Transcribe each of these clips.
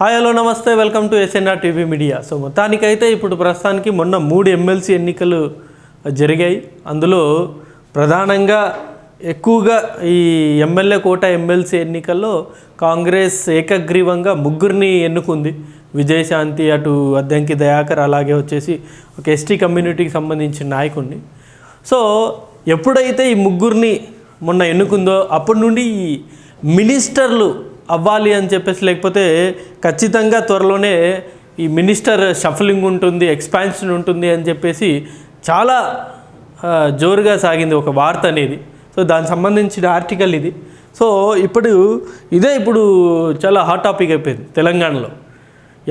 Hi hello నమస్తే welcome to SNR TV media. So మొత్తానికైతే ఇప్పుడు ప్రస్తుతానికి మొన్న 3 ఎమ్మెల్సీ ఎన్నికలు జరిగాయి. అందులో ప్రధానంగా ఎక్కువగా ఈ ఎమ్మెల్యే కోట ఎమ్మెల్సీ ఎన్నికల్లో కాంగ్రెస్ ఏకగ్రీవంగా ముగ్గురిని ఎన్నుకుంది. విజయశాంతి, అటు అద్దంకి దయాకర్, అలాగే వచ్చేసి ఒక ఎస్టీ కమ్యూనిటీకి సంబంధించిన నాయకుడిని. సో ఎప్పుడైతే ఈ ముగ్గురిని మొన్న ఎన్నుకుందో అప్పటి నుండి ఈ మినిస్టర్లు అవ్వాలి అని చెప్పేసి, లేకపోతే ఖచ్చితంగా త్వరలోనే ఈ మినిస్టర్ షఫలింగ్ ఉంటుంది, ఎక్స్పాన్షన్ ఉంటుంది అని చెప్పేసి చాలా జోరుగా సాగింది ఒక వార్త అనేది. సో దానికి సంబంధించిన ఆర్టికల్ ఇది. సో ఇప్పుడు చాలా హాట్ టాపిక్ అయిపోయింది తెలంగాణలో.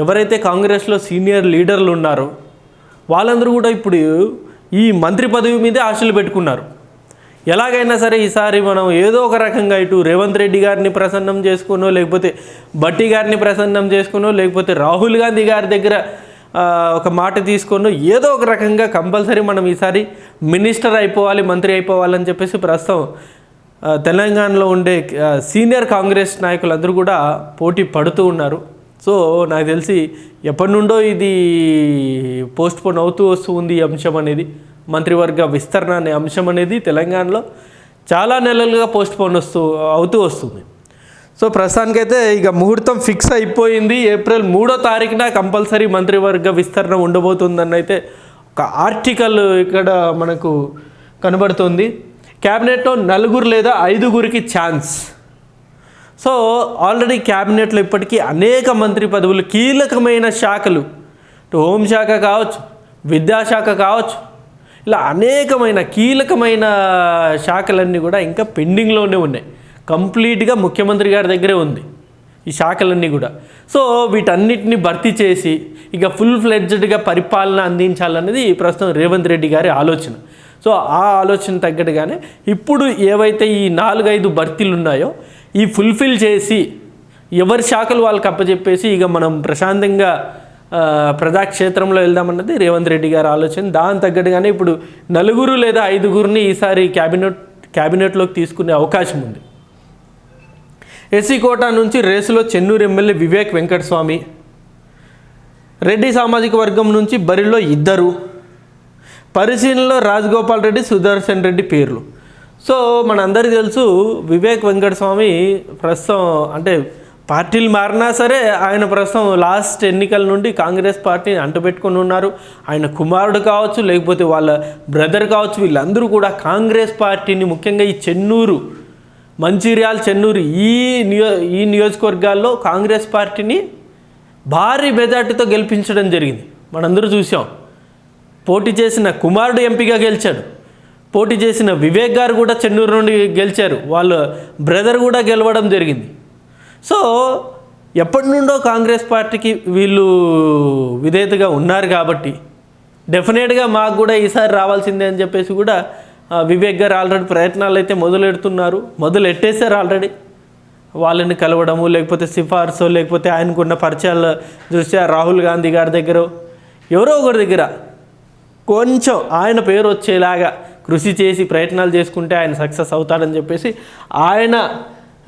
ఎవరైతే కాంగ్రెస్లో సీనియర్ లీడర్లు ఉన్నారో వాళ్ళందరూ కూడా ఇప్పుడు ఈ మంత్రి పదవి మీదే ఆశలు పెట్టుకున్నారు. ఎలాగైనా సరే ఈసారి మనం ఏదో ఒక రకంగా ఇటు రేవంత్ రెడ్డి గారిని ప్రసన్నం చేసుకునో, లేకపోతే భట్టి గారిని ప్రసన్నం చేసుకునో, లేకపోతే రాహుల్ గాంధీ గారి దగ్గర ఒక మాట తీసుకునో, ఏదో ఒక రకంగా కంపల్సరీ మనం ఈసారి మినిస్టర్ అయిపోవాలి, మంత్రి అయిపోవాలని చెప్పేసి ప్రస్తుతం తెలంగాణలో ఉండే సీనియర్ కాంగ్రెస్ నాయకులందరూ కూడా పోటీ పడుతూ ఉన్నారు. సో నాకు తెలిసి ఎప్పటి నుండో ఇది పోస్ట్పోన్ అవుతూ వస్తూ ఉంది ఈ అంశం అనేది. మంత్రివర్గ విస్తరణ అనే అంశం అనేది తెలంగాణలో చాలా నెలలుగా పోస్ట్పోన్ అవుతూ వస్తుంది. సో ప్రస్తుతానికైతే ఇక ముహూర్తం ఫిక్స్ అయిపోయింది. ఏప్రిల్ 3వ తారీఖున కంపల్సరీ మంత్రివర్గ విస్తరణ ఉండబోతుందని అయితే ఒక ఆర్టికల్ ఇక్కడ మనకు కనబడుతుంది. క్యాబినెట్లో 4 లేదా 5 ఛాన్స్. సో ఆల్రెడీ క్యాబినెట్లో ఇప్పటికీ అనేక మంత్రి పదవులు, కీలకమైన శాఖలు, హోంశాఖ కావచ్చు, విద్యాశాఖ కావచ్చు, ఇలా అనేకమైన కీలకమైన శాఖలన్నీ కూడా ఇంకా పెండింగ్లోనే ఉన్నాయి. కంప్లీట్గా ముఖ్యమంత్రి గారి దగ్గరే ఉంది ఈ శాఖలన్నీ కూడా. సో వీటన్నిటిని భర్తీ చేసి ఇక ఫుల్ ఫ్లెడ్జ్డ్గా పరిపాలన అందించాలన్నది ప్రస్తుతం రేవంత్ రెడ్డి గారి ఆలోచన. సో ఆ ఆలోచన తగ్గట్టుగానే ఇప్పుడు ఏవైతే ఈ 4-5 భర్తీలు ఉన్నాయో ఈ ఫుల్ఫిల్ చేసి ఎవరి శాఖలు వాళ్ళకి అప్పచెప్పేసి ఇక మనం ప్రశాంతంగా ప్రజాక్షేత్రంలో వెళ్దామన్నది రేవంత్ రెడ్డి గారి ఆలోచన. దాని తగ్గట్టుగానే ఇప్పుడు 4 లేదా 5 ఈసారి క్యాబినెట్లోకి తీసుకునే అవకాశం ఉంది. ఎస్సీ కోటా నుంచి రేసులో చెన్నూరు ఎమ్మెల్యే వివేక్ వెంకటస్వామి, రెడ్డి సామాజిక వర్గం నుంచి బరిలో 2, పరిశీలనలో రాజగోపాల్ రెడ్డి, సుదర్శన్ రెడ్డి పేర్లు. సో మనందరికీ తెలుసు వివేక్ వెంకటస్వామి ప్రస్తుతం అంటే పార్టీలు మారినా సరే ఆయన ప్రస్తుతం లాస్ట్ ఎన్నికల నుండి కాంగ్రెస్ పార్టీని అంటుపెట్టుకొని ఉన్నారు. ఆయన కుమారుడు కావచ్చు, లేకపోతే వాళ్ళ బ్రదర్ కావచ్చు, వీళ్ళందరూ కూడా కాంగ్రెస్ పార్టీని, ముఖ్యంగా ఈ చెన్నూరు, మంచిర్యాల, చెన్నూరు ఈ నియోజకవర్గాల్లో కాంగ్రెస్ పార్టీని భారీ మెజార్టీతో గెలిపించడం జరిగింది. మనందరూ చూసాం. పోటీ చేసిన కుమారుడు ఎంపీగా గెలిచాడు. పోటీ చేసిన వివేక్ గారు కూడా చెన్నూరు నుండి గెలిచారు. వాళ్ళ బ్రదర్ కూడా గెలవడం జరిగింది. సో ఎప్పటి నుండో కాంగ్రెస్ పార్టీకి వీళ్ళు విధేయతగా ఉన్నారు కాబట్టి డెఫినెట్గా మాకు కూడా ఈసారి రావాల్సిందే అని చెప్పేసి కూడా వివేక్ గారు ఆల్రెడీ ప్రయత్నాలు అయితే మొదలెట్టేశారు ఆల్రెడీ. వాళ్ళని కలవడము, లేకపోతే సిఫార్సు, లేకపోతే ఆయనకున్న పరిచయాల దృష్ట్యా రాహుల్ గాంధీ గారి దగ్గర, ఎవరో ఒకరి దగ్గర కొంచెం ఆయన పేరు వచ్చేలాగా కృషి చేసి ప్రయత్నాలు చేసుకుంటే ఆయన సక్సెస్ అవుతాడని చెప్పేసి ఆయన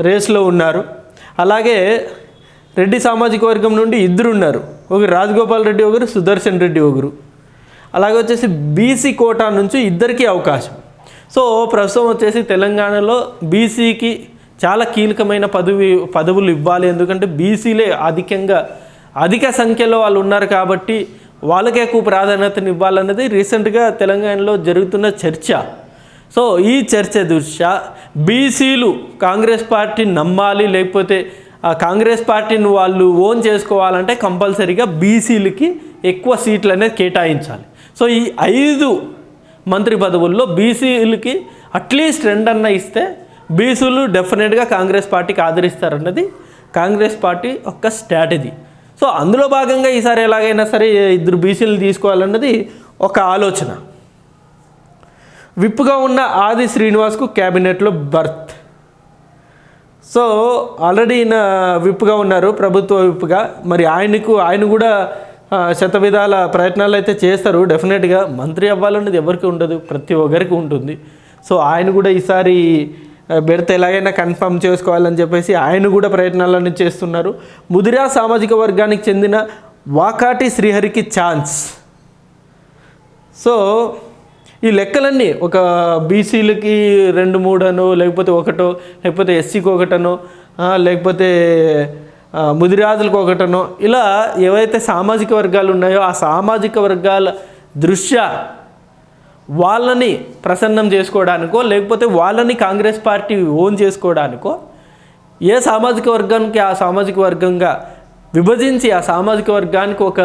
రేస్లో ఉన్నారు. అలాగే రెడ్డి సామాజిక వర్గం నుండి 2 ఉన్నారు. ఒకరు రాజగోపాల్ రెడ్డి, ఒకరు సుదర్శన్ రెడ్డి, ఒకరు. అలాగే వచ్చేసి బీసీ కోటా నుంచి 2 అవకాశం. సో ప్రస్తుతం వచ్చేసి తెలంగాణలో బీసీకి చాలా కీలకమైన పదవులు ఇవ్వాలి. ఎందుకంటే బీసీలే అధిక సంఖ్యలో వాళ్ళు ఉన్నారు కాబట్టి వాళ్ళకే ఎక్కువ ప్రాధాన్యతను ఇవ్వాలన్నది రీసెంట్గా తెలంగాణలో జరుగుతున్న చర్చ. సో ఈ చర్చ దృష్ట్యా బీసీలు కాంగ్రెస్ పార్టీని నమ్మాలి, లేకపోతే కాంగ్రెస్ పార్టీని వాళ్ళు ఓన్ చేసుకోవాలంటే కంపల్సరీగా బీసీలకి ఎక్కువ సీట్లు అనేది కేటాయించాలి. సో ఈ 5 మంత్రి పదవుల్లో బీసీలకి అట్లీస్ట్ 2 అన్న ఇస్తే బీసీలు డెఫినెట్గా కాంగ్రెస్ పార్టీకి ఆదరిస్తారన్నది కాంగ్రెస్ పార్టీ ఒక స్ట్రాటజీ. సో అందులో భాగంగా ఈసారి ఎలాగైనా సరే 2 బీసీలు తీసుకోవాలన్నది ఒక ఆలోచన. విప్పుగా ఉన్న ఆది శ్రీనివాస్కు క్యాబినెట్లో బర్త్. సో ఆల్రెడీ ఈయన విప్పుగా ఉన్నారు, ప్రభుత్వ విప్పుగా. మరి ఆయన కూడా శతవిధాల ప్రయత్నాలు అయితే చేస్తారు. డెఫినెట్గా మంత్రి అవ్వాలన్నది ఎవరికి ఉండదు, ప్రతి ఒక్కరికి ఉంటుంది. సో ఆయన కూడా ఈసారి బెర్త్ ఎలాగైనా కన్ఫర్మ్ చేసుకోవాలని చెప్పేసి ఆయన కూడా ప్రయత్నాలను చేస్తున్నారు. ముదిరా సామాజిక వర్గానికి చెందిన వాకాటి శ్రీహరికి ఛాన్స్. సో ఈ లెక్కలన్నీ ఒక బీసీలకి 2-3 అనో, లేకపోతే 1, లేకపోతే ఎస్సీకి 1 అనో, లేకపోతే ముదిరాజులకు 1 అనో, ఇలా ఏవైతే సామాజిక వర్గాలు ఉన్నాయో ఆ సామాజిక వర్గాల దృష్ట్యా వాళ్ళని ప్రసన్నం చేసుకోవడానికో, లేకపోతే వాళ్ళని కాంగ్రెస్ పార్టీ ఓన్ చేసుకోవడానికో ఏ సామాజిక వర్గానికి ఆ సామాజిక వర్గంగా విభజించి ఆ సామాజిక వర్గానికి ఒక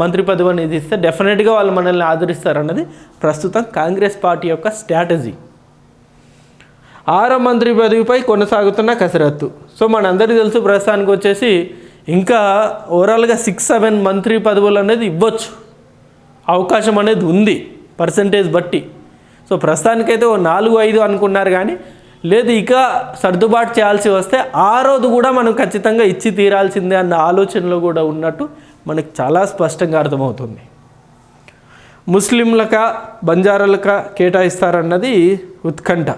మంత్రి పదవి అనేది ఇస్తే డెఫినెట్గా వాళ్ళు మనల్ని ఆదరిస్తారన్నది ప్రస్తుతం కాంగ్రెస్ పార్టీ యొక్క స్ట్రాటజీ. 6వ మంత్రి పదవిపై కొనసాగుతున్న కసరత్తు. సో మనందరికీ తెలుసు ప్రస్తుతానికి వచ్చేసి ఇంకా ఓవరాల్గా 6-7 మంత్రి పదవులు అనేది ఇవ్వచ్చు, అవకాశం అనేది ఉంది పర్సంటేజ్ బట్టి. సో ప్రస్తుతానికైతే 4-5 అనుకున్నారు, కానీ లేదు ఇక సర్దుబాటు చేయాల్సి వస్తే 6వది కూడా మనం ఖచ్చితంగా ఇచ్చి తీరాల్సిందే అన్న ఆలోచనలో కూడా ఉన్నట్టు మనకు చాలా స్పష్టంగా అర్థమవుతుంది. ముస్లింలక బంజారాలక కేటాయిస్తారన్నది ఉత్కంఠ.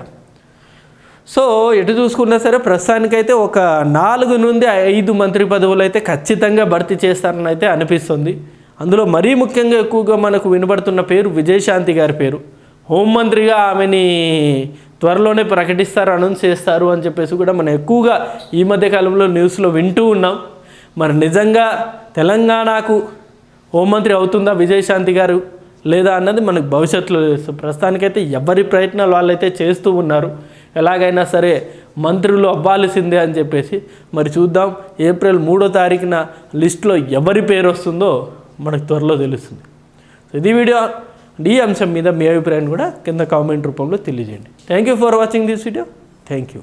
సో ఎటు చూసుకున్నా సరే ప్రస్తుతానికైతే ఒక 4 నుండి 5 మంత్రి పదవులు అయితే ఖచ్చితంగా భర్తీ చేస్తారని అయితే అనిపిస్తుంది. అందులో మరీ ముఖ్యంగా ఎక్కువగా మనకు వినబడుతున్న పేరు విజయశాంతి గారి పేరు. హోంమంత్రిగా ఆమెని త్వరలోనే ప్రకటిస్తారు, అనౌన్స్ చేస్తారు అని చెప్పేసి కూడా మనం ఎక్కువగా ఈ మధ్యకాలంలో న్యూస్లో వింటూ ఉన్నాం. మరి నిజంగా తెలంగాణకు హోంమంత్రి అవుతుందా విజయశాంతి గారు లేదా అన్నది మనకు భవిష్యత్తులో తెలుస్తుంది. ప్రస్తుతానికైతే ఎవరి ప్రయత్నాలు వాళ్ళైతే చేస్తూ ఉన్నారు, ఎలాగైనా సరే మంత్రులు అవ్వాల్సిందే అని చెప్పేసి. మరి చూద్దాం ఏప్రిల్ 3వ తారీఖున లిస్టులో ఎవరి పేరు వస్తుందో మనకు త్వరలో తెలుస్తుంది. ఇది వీడియో. ఈ అంశం మీద మీ అభిప్రాయాన్ని కూడా కింద కామెంట్ రూపంలో తెలియజేయండి. Thank you for watching this video. Thank you.